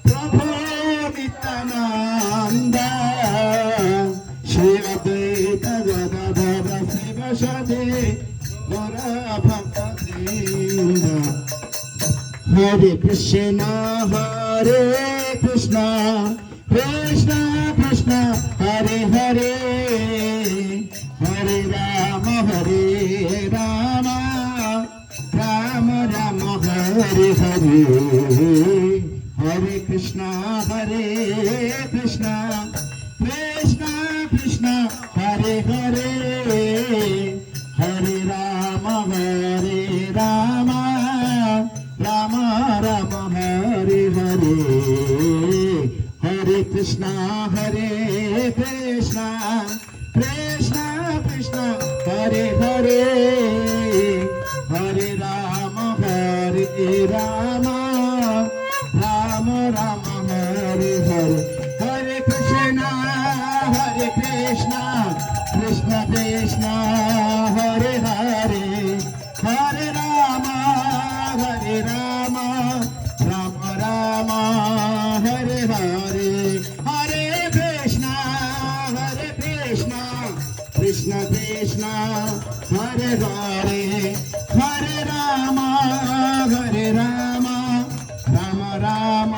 প্রভু নিত্যানন্দ শ্রী অদ্বৈত গদাধর শিবসদে গৌর ভক্তবৃন্দ। হরে কৃষ্ণ কৃষ্ণ কৃষ্ণ হরে হরে, হরে রাম রাম রাম হরে হরে। হরে কৃষ্ণ কৃষ্ণ কৃষ্ণ হরে হরে, হরে রাম রাম রাম হরে হরে। হরে কৃষ্ণ কৃষ্ণ কৃষ্ণ হরে হরে, হরে রাম রাম রাম হরে হরে। হরে কৃষ্ণ কৃষ্ণ কৃষ্ণ হরে হরে, হরে রাম রাম রাম হরে হরে। হরে কৃষ্ণ কৃষ্ণ কৃষ্ণ হরে হরে, হরে রাম রাম রাম